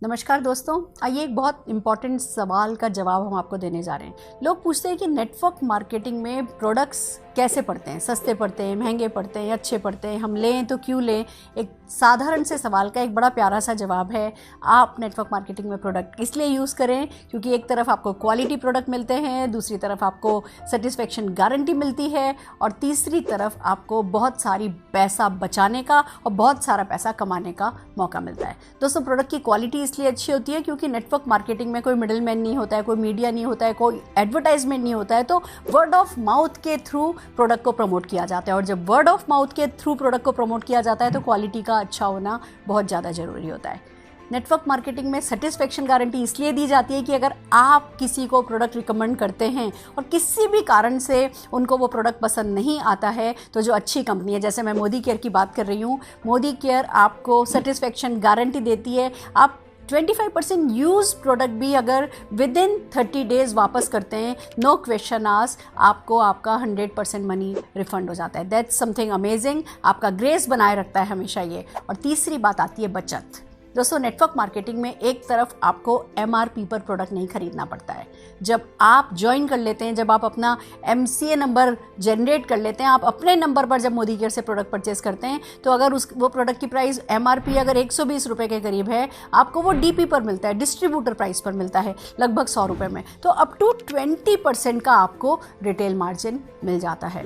नमस्कार दोस्तों, आइए एक बहुत इंपॉर्टेंट सवाल का जवाब हम आपको देने जा रहे हैं। लोग पूछते हैं कि नेटवर्क मार्केटिंग में प्रोडक्ट्स कैसे पड़ते हैं, सस्ते पड़ते हैं, महंगे पड़ते हैं, अच्छे पड़ते हैं, हम लें तो क्यों लें। एक साधारण से सवाल का एक बड़ा प्यारा सा जवाब है, आप नेटवर्क मार्केटिंग में प्रोडक्ट इसलिए यूज़ करें क्योंकि एक तरफ आपको क्वालिटी प्रोडक्ट मिलते हैं, दूसरी तरफ आपको सेटिस्फेक्शन गारंटी मिलती है और तीसरी तरफ आपको बहुत सारी पैसा बचाने का और बहुत सारा पैसा कमाने का मौका मिलता है। दोस्तों, प्रोडक्ट की क्वालिटी इसलिए अच्छी होती है क्योंकि नेटवर्क मार्केटिंग में कोई मिडिल मैन नहीं होता है, कोई मीडिया नहीं होता है, कोई एडवर्टाइजमेंट नहीं होता है, तो वर्ड ऑफ माउथ के थ्रू प्रोडक्ट को प्रमोट किया जाता है और जब वर्ड ऑफ माउथ के थ्रू प्रोडक्ट को प्रमोट किया जाता है तो क्वालिटी का अच्छा होना बहुत ज़्यादा ज़रूरी होता है। नेटवर्क मार्केटिंग में सेटिस्फेक्शन गारंटी इसलिए दी जाती है कि अगर आप किसी को प्रोडक्ट रिकमेंड करते हैं और किसी भी कारण से उनको वो प्रोडक्ट पसंद नहीं आता है, तो जो अच्छी कंपनी है, जैसे मैं मोदी केयर की बात कर रही हूँ, मोदी केयर आपको सेटिस्फेक्शन गारंटी देती है। आप 25% यूज प्रोडक्ट भी अगर विद इन 30 डेज वापस करते हैं, नो क्वेश्चन आस्क, आपको आपका 100% मनी रिफंड हो जाता है। That's something amazing. आपका ग्रेस बनाए रखता है हमेशा ये। और तीसरी बात आती है बचत। दोस्तों, नेटवर्क मार्केटिंग में एक तरफ आपको MRP पर प्रोडक्ट नहीं खरीदना पड़ता है। जब आप ज्वाइन कर लेते हैं, जब आप अपना MCA नंबर जनरेट कर लेते हैं, आप अपने नंबर पर जब मोदी केयर से प्रोडक्ट परचेज करते हैं, तो अगर वो प्रोडक्ट की प्राइस MRP अगर 120 रुपये के करीब है, आपको वो DP पर मिलता है, डिस्ट्रीब्यूटर प्राइस पर मिलता है लगभग 100 रुपये में, तो अप टू 20% का आपको रिटेल मार्जिन मिल जाता है।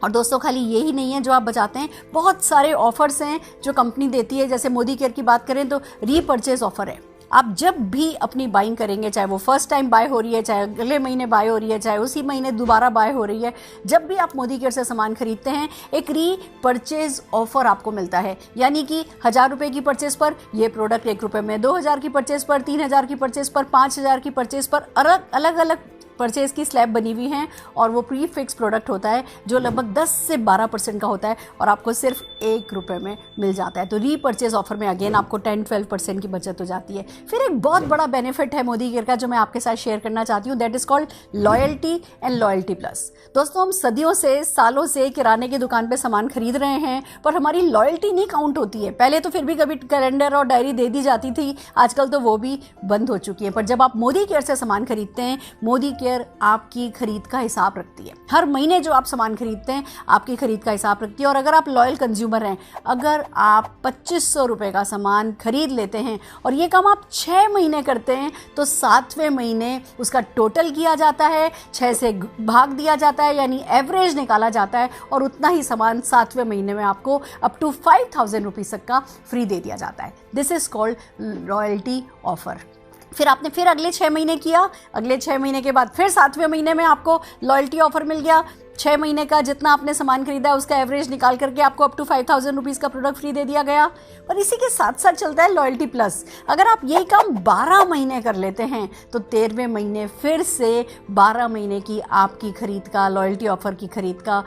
और दोस्तों, खाली यही नहीं है जो आप बचाते हैं, बहुत सारे ऑफर्स हैं जो कंपनी देती है। जैसे मोदी केयर की बात करें तो रीपर्चेज ऑफर है। आप जब भी अपनी बाइंग करेंगे, चाहे वो फर्स्ट टाइम बाय हो रही है, चाहे अगले महीने बाय हो रही है, चाहे उसी महीने दोबारा बाय हो रही है, जब भी आप मोदी केयर से सामान खरीदते हैं, एक रीपर्चेज ऑफर आपको मिलता है। यानी कि 1000 रुपये की परचेज पर ये प्रोडक्ट 1 रुपये में, 2000 की परचेज पर, 3000 की परचेज पर, 5000 की परचेज पर अलग अलग परचेज की स्लैब बनी हुई हैं और वो प्री फिक्स प्रोडक्ट होता है जो लगभग 10 से 12% का होता है और आपको सिर्फ 1 रुपये में मिल जाता है। तो रीपर्चेज ऑफर में अगेन आपको 10-12% की बचत हो जाती है। फिर एक बहुत बड़ा बेनिफिट है मोदी केयर का जो मैं आपके साथ शेयर करना चाहती हूँ, that is called loyalty and loyalty plus. दोस्तों, हम सदियों से, सालों से किराने की दुकान पे सामान खरीद रहे हैं, पर हमारी लॉयल्टी नहीं काउंट होती है। पहले तो फिर भी कभी कैलेंडर और डायरी दे दी जाती थी, आजकल तो वो भी बंद हो चुकी है। पर जब आप मोदी केयर से सामान खरीदते हैं, मोदी केयर आपकी खरीद का हिसाब रखती है। हर महीने जो आप सामान खरीदते हैं, आपकी खरीद का हिसाब रखती है। और अगर आप लॉयल कंज्यूमर हैं, अगर आप 2500 रुपये का सामान खरीद लेते हैं और ये काम आप 6 महीने करते हैं, तो 7वें महीने उसका टोटल किया जाता है, 6 से भाग दिया जाता है, यानी एवरेज निकाला जाता है और उतना ही सामान 7वें महीने में आपको अप टू 5000 रुपीज़ तक का फ्री दे दिया जाता है। This is called loyalty offer. फिर आपने फिर अगले 6 महीने किया, अगले 6 महीने के बाद फिर 7वें महीने में आपको लॉयल्टी ऑफर मिल गया। 6 महीने का जितना आपने सामान खरीदा है उसका एवरेज निकाल करके आपको अप टू 5000 रुपीज़ का प्रोडक्ट फ्री दे दिया गया। और इसी के साथ साथ चलता है लॉयल्टी प्लस। अगर आप यही काम 12 महीने कर लेते हैं, तो 13वें महीने फिर से 12 महीने की आपकी खरीद का, लॉयल्टी ऑफर की खरीद का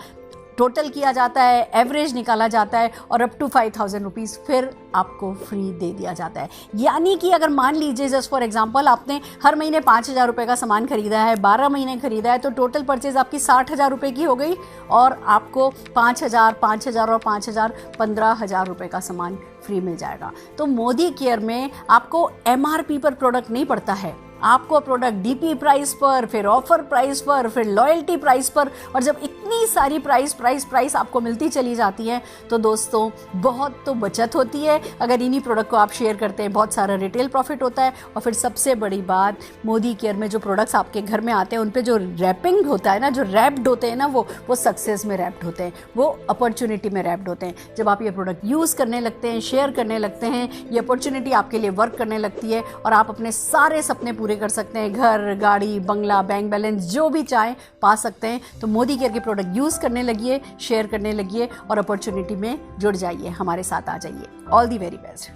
टोटल किया जाता है, एवरेज निकाला जाता है और अप टू 5000 रुपीज़ फिर आपको फ्री दे दिया जाता है। यानी कि अगर मान लीजिए जस्ट फॉर एग्जांपल आपने हर महीने 5000 रुपये का सामान खरीदा है, 12 महीने खरीदा है, तो टोटल परचेज आपकी 60,000 रुपये की हो गई और आपको 5000, 5000 और 5000 15,000 रुपये का सामान फ्री मिल जाएगा। तो मोदी केयर में आपको MRP पर प्रोडक्ट नहीं पड़ता है, आपको प्रोडक्ट DP प्राइस पर, फिर ऑफर प्राइस पर, फिर लॉयल्टी प्राइस पर। और जब इतनी सारी प्राइस आपको मिलती चली जाती है, तो दोस्तों बहुत तो बचत होती है। अगर इन्हीं प्रोडक्ट को आप शेयर करते हैं, बहुत सारा रिटेल प्रॉफिट होता है। और फिर सबसे बड़ी बात, मोदी केयर में जो प्रोडक्ट्स आपके घर में आते हैं उन पे जो रैपिंग होता है ना, जो रैप्ड होते हैं ना, वो सक्सेस में रैप्ड होते हैं, वो अपॉर्चुनिटी में रैप्ड होते हैं। जब आप ये प्रोडक्ट यूज़ करने लगते हैं, शेयर करने लगते हैं, ये अपॉर्चुनिटी आपके लिए वर्क करने लगती है और आप अपने सारे सपने पूरे कर सकते हैं। घर, गाड़ी, बंगला, बैंक बैलेंस जो भी चाहें पा सकते हैं। तो मोदी केयर के प्रोडक्ट यूज़ करने लगिए, शेयर करने लगिए और अपॉर्चुनिटी में जुड़ जाइए, हमारे साथ आ जाइए। All the very best.